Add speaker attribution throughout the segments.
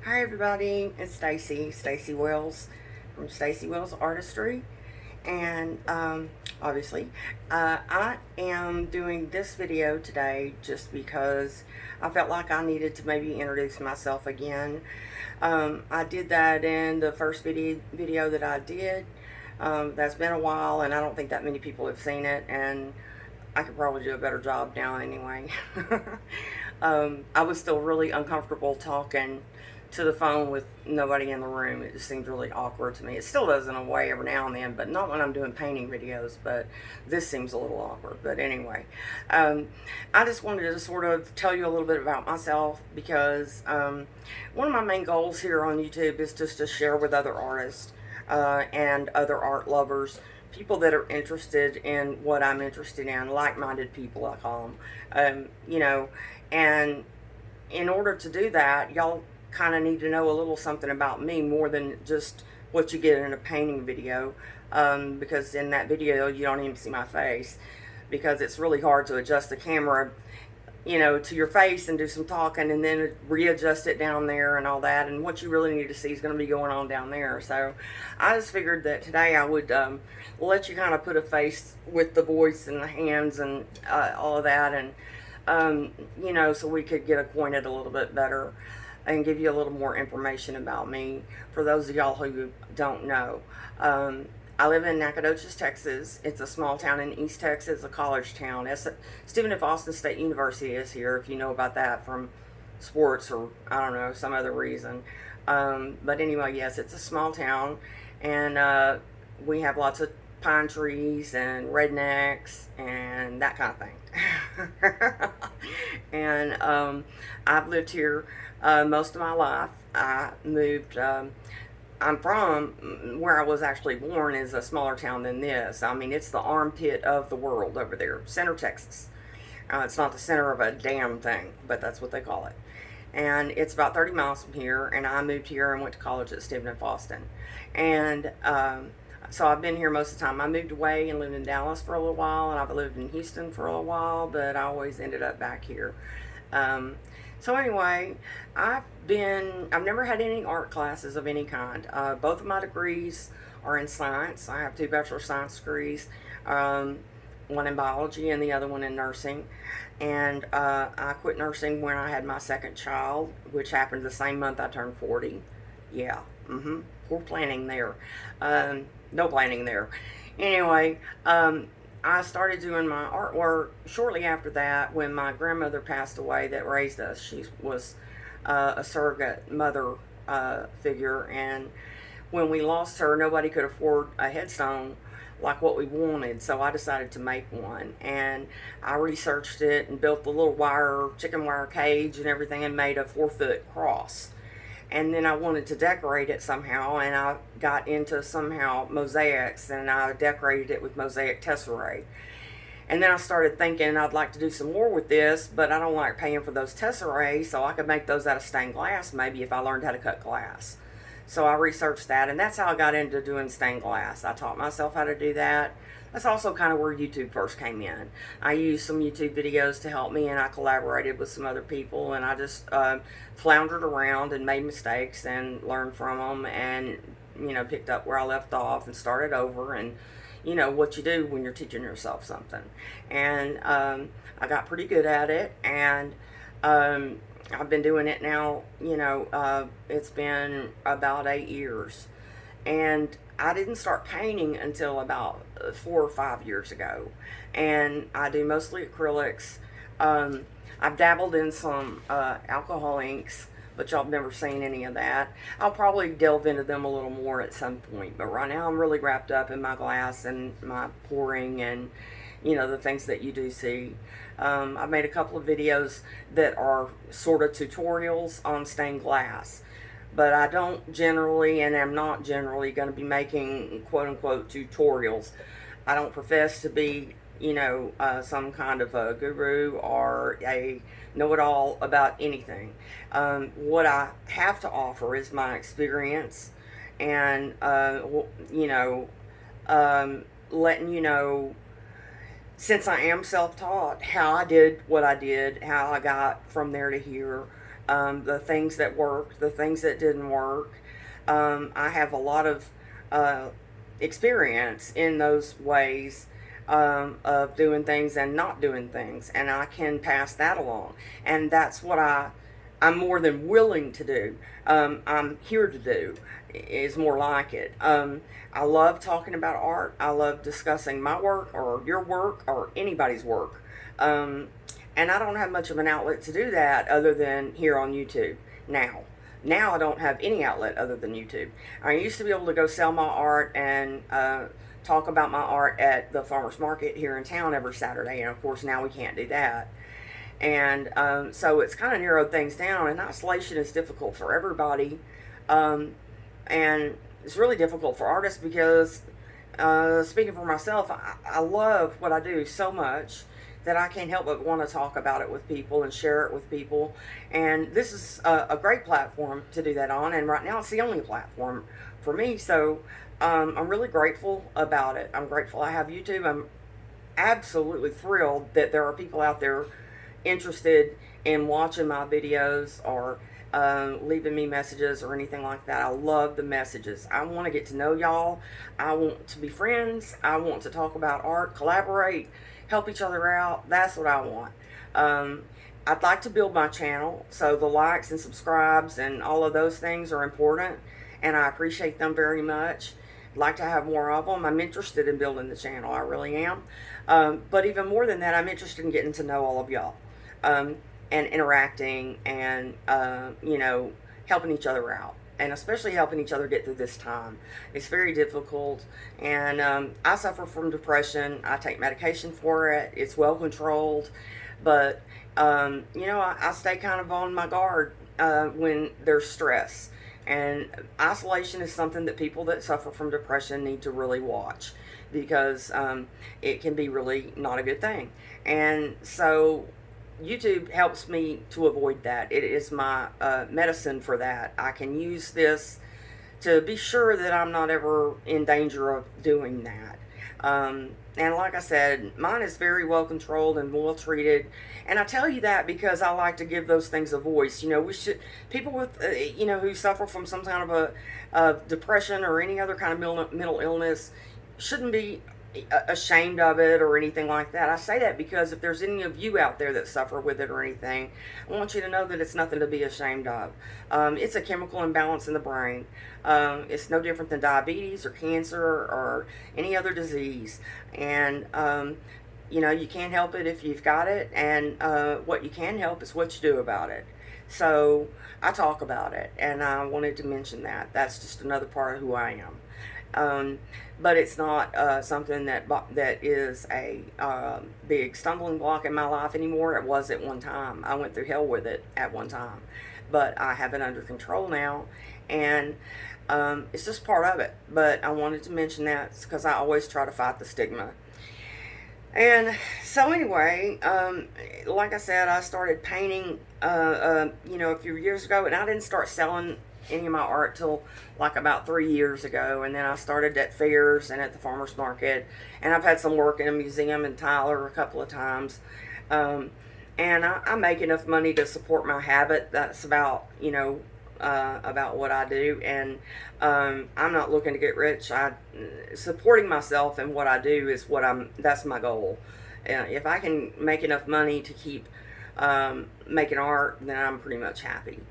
Speaker 1: Hi everybody, it's Stacey Wells from Stacey Wells Artistry, and obviously, I am doing this video today just because I felt like I needed to maybe introduce myself again. I did that in the first video that I did. That's been a while, and I don't think that many people have seen it, and I could probably do a better job now anyway. I was still really uncomfortable talking to the phone with nobody in the room. It just seemed really awkward to me. It still does in a way every now and then, but not when I'm doing painting videos. But this seems a little awkward. But anyway, I just wanted to sort of tell you a little bit about myself because one of my main goals here on YouTube is just to share with other artists and other art lovers, people that are interested in what I'm interested in, like-minded people, I call them. And in order to do that, y'all kind of need to know a little something about me more than just what you get in a painting video, because in that video you don't even see my face, because it's really hard to adjust the camera to your face and do some talking and then readjust it down there and all that. And what you really need to see is going to be going on down there. So I just figured that today I would let you kind of put a face with the voice and the hands and all of that. And, so we could get acquainted a little bit better and give you a little more information about me for those of y'all who don't know. I live in Nacogdoches, Texas. It's a small town in East Texas, a college town. Stephen F. Austin State University is here, if you know about that from sports or, I don't know, some other reason. But anyway, yes, it's a small town, and we have lots of pine trees and rednecks and that kind of thing. And I've lived here most of my life. I moved... I'm from where I was actually born is a smaller town than this. I mean, it's the armpit of the world over there, Center, Texas. It's not the center of a damn thing, but that's what they call it. And it's about 30 miles from here, and I moved here and went to college at Stephen F. Austin. And so I've been here most of the time. I moved away and lived in Dallas for a little while, and I've lived in Houston for a little while, but I always ended up back here. So anyway, I've never had any art classes of any kind. Both of my degrees are in science. I have 2 Bachelor of Science degrees, one in biology and the other one in nursing. And I quit nursing when I had my second child, which happened the same month I turned 40. Yeah, poor planning there. No planning there. Anyway, I started doing my artwork shortly after that when my grandmother passed away that raised us. She was a surrogate mother figure, and when we lost her, nobody could afford a headstone like what we wanted, so I decided to make one. And I researched it and built the little chicken wire cage and everything, and made a 4-foot cross. And then I wanted to decorate it somehow, and I got into somehow mosaics, and I decorated it with mosaic tesserae. And then I started thinking I'd like to do some more with this, but I don't like paying for those tesserae, so I could make those out of stained glass maybe if I learned how to cut glass. So I researched that, and that's how I got into doing stained glass. I taught myself how to do that. That's also kind of where YouTube first came in. I used some YouTube videos to help me, and I collaborated with some other people, and I just floundered around and made mistakes and learned from them, and picked up where I left off and started over, and what you do when you're teaching yourself something. And I got pretty good at it, and I've been doing it now, it's been about 8 years. And I didn't start painting until about 4 or 5 years ago. And I do mostly acrylics. I've dabbled in some alcohol inks, but y'all have never seen any of that. I'll probably delve into them a little more at some point. But right now I'm really wrapped up in my glass and my pouring and the things that you do see. I've made a couple of videos that are sort of tutorials on stained glass, but I don't generally, and am not generally, going to be making quote-unquote tutorials. I don't profess to be, some kind of a guru or a know-it-all about anything. What I have to offer is my experience and, letting you know, since I am self-taught, how I did what I did, how I got from there to here, the things that worked, the things that didn't work. I have a lot of experience in those ways of doing things and not doing things, and I can pass that along. And that's what I'm more than willing to do. I'm here to do is more like it. I love talking about art. I love discussing my work or your work or anybody's work. And I don't have much of an outlet to do that other than here on YouTube now. Now I don't have any outlet other than YouTube. I used to be able to go sell my art and talk about my art at the farmer's market here in town every Saturday, and of course now we can't do that. And so it's kind of narrowed things down, and isolation is difficult for everybody. And it's really difficult for artists because, speaking for myself, I love what I do so much that I can't help but want to talk about it with people and share it with people. And this is a great platform to do that on, and right now it's the only platform for me. So I'm really grateful about it. I'm grateful I have YouTube. I'm absolutely thrilled that there are people out there interested in watching my videos or leaving me messages or anything like that. I love the messages. I want to get to know y'all. I want to be friends. I want to talk about art, collaborate, help each other out. That's what I want. I'd like to build my channel, so the likes and subscribes and all of those things are important, and I appreciate them very much. I'd like to have more of them. I'm interested in building the channel. I really am. But even more than that, I'm interested in getting to know all of y'all. And interacting and, helping each other out. And especially helping each other get through this time. It's very difficult. And I suffer from depression. I take medication for it. It's well controlled. But, I stay kind of on my guard when there's stress. And isolation is something that people that suffer from depression need to really watch, because it can be really not a good thing. And so YouTube helps me to avoid that. It is my medicine for that. I can use this to be sure that I'm not ever in danger of doing that. And like I said, mine is very well controlled and well treated. And I tell you that because I like to give those things a voice. People with, who suffer from some kind of a depression or any other kind of mental illness shouldn't be ashamed of it or anything like that. I say that because if there's any of you out there that suffer with it or anything, I want you to know that it's nothing to be ashamed of. It's a chemical imbalance in the brain. It's no different than diabetes or cancer or any other disease. And you can't help it if you've got it, and what you can help is what you do about it. So I talk about it, and I wanted to mention that. That's just another part of who I am. But it's not something that is a big stumbling block in my life anymore. It was at one time. I went through hell with it at one time. But I have it under control now, and it's just part of it. But I wanted to mention that because I always try to fight the stigma. And so anyway, like I said, I started painting, a few years ago, and I didn't start selling any of my art till like about 3 years ago, and then I started at fairs and at the farmer's market, and I've had some work in a museum in Tyler a couple of times, and I make enough money to support my habit. That's about what I do, and I'm not looking to get rich. Supporting myself and what I do is that's my goal. If I can make enough money to keep making art, then I'm pretty much happy.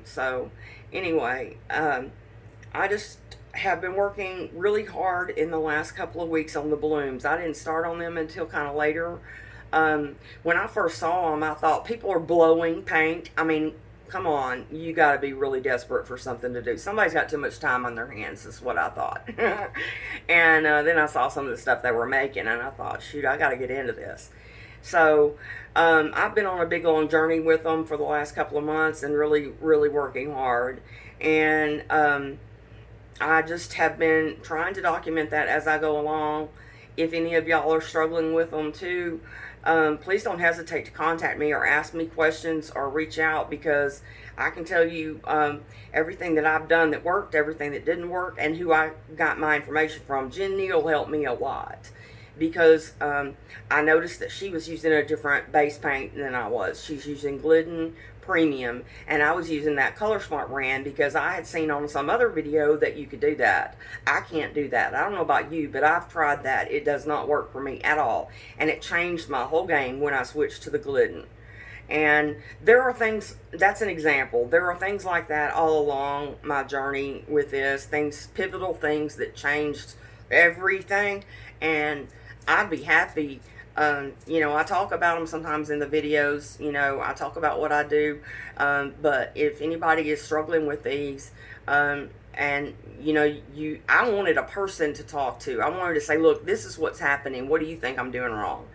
Speaker 1: So anyway, I just have been working really hard in the last couple of weeks on the blooms. I didn't start on them until kind of later. When I first saw them, I thought, people are blowing paint. I mean, come on, you got to be really desperate for something to do. Somebody's got too much time on their hands, is what I thought. And then I saw some of the stuff they were making, and I thought, shoot, I got to get into this. So I've been on a big long journey with them for the last couple of months and really, really working hard. And I just have been trying to document that as I go along. If any of y'all are struggling with them too, please don't hesitate to contact me or ask me questions or reach out, because I can tell you everything that I've done that worked, everything that didn't work, and who I got my information from. Jen Neal helped me a lot, because I noticed that she was using a different base paint than I was. She's using Glidden premium, and I was using that Color Smart brand because I had seen on some other video that you could do that. I can't do that. I don't know about you, but I've tried that. It does not work for me at all, and it changed my whole game when I switched to the gluten. And there are things, that's an example. There are things like that all along my journey with this, things, pivotal things that changed everything. And I'd be happy. You know, I talk about them sometimes in the videos. You know, I talk about what I do. But if anybody is struggling with these, and you know, I wanted a person to talk to. I wanted to say, look, this is what's happening. What do you think I'm doing wrong?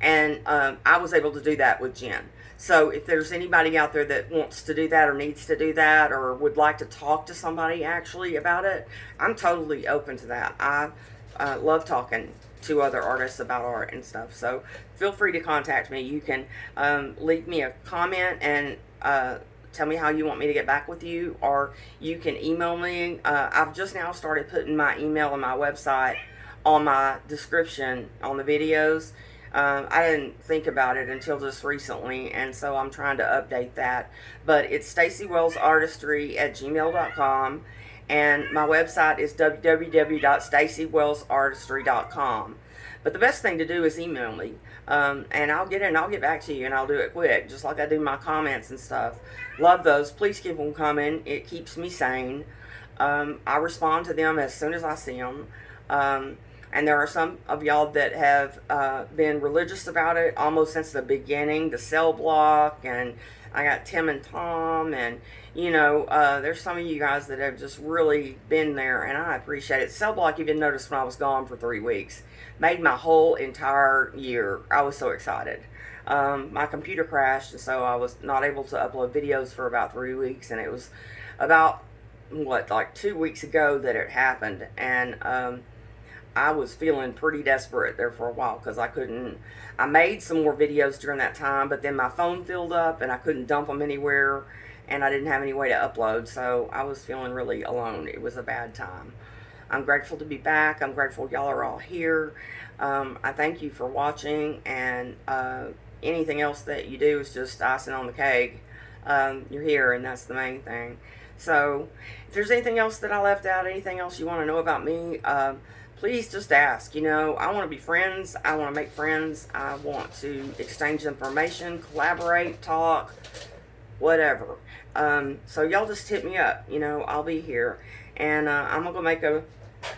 Speaker 1: And I was able to do that with Jen. So if there's anybody out there that wants to do that or needs to do that or would like to talk to somebody actually about it, I'm totally open to that. I love talking to other artists about art and stuff. So feel free to contact me. You can leave me a comment and tell me how you want me to get back with you, or you can email me. I've just now started putting my email and my website on my description on the videos. I didn't think about it until just recently, and so I'm trying to update that. But it's staceywellsartistry@gmail.com, and my website is www.staceywellsartistry.com. But the best thing to do is email me, and I'll get back to you, and I'll do it quick, just like I do my comments and stuff. Love those. Please keep them coming. It keeps me sane. I respond to them as soon as I see them. And there are some of y'all that have been religious about it almost since the beginning, the cell block, and I got Tim and Tom, and you know, there's some of you guys that have just really been there, and I appreciate it. Cell block, even noticed when I was gone for 3 weeks, made my whole entire year. I was so excited. My computer crashed, and so I was not able to upload videos for about 3 weeks, and it was about, what, like 2 weeks ago that it happened, and I was feeling pretty desperate there for a while because I made some more videos during that time, but then my phone filled up and I couldn't dump them anywhere, and I didn't have any way to upload, so I was feeling really alone. It was a bad time. I'm grateful to be back. I'm grateful y'all are all here. I thank you for watching, and anything else that you do is just icing on the cake. You're here, and that's the main thing. So if there's anything else that I left out, anything else you want to know about me, please just ask. You know, I want to be friends. I want to make friends. I want to exchange information, collaborate, talk, whatever. So y'all just hit me up. You know, I'll be here. And I'm going to make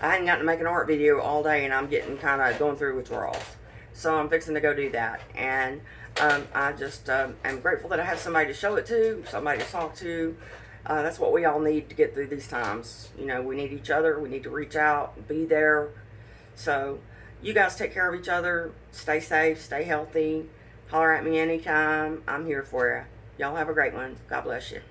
Speaker 1: I hadn't gotten to make an art video all day, and I'm getting kind of going through withdrawals. So I'm fixing to go do that. And I just am grateful that I have somebody to show it to, somebody to talk to. That's what we all need to get through these times. You know, we need each other. We need to reach out, be there. So you guys take care of each other. Stay safe, stay healthy. Holler at me anytime. I'm here for you. Y'all have a great one. God bless you.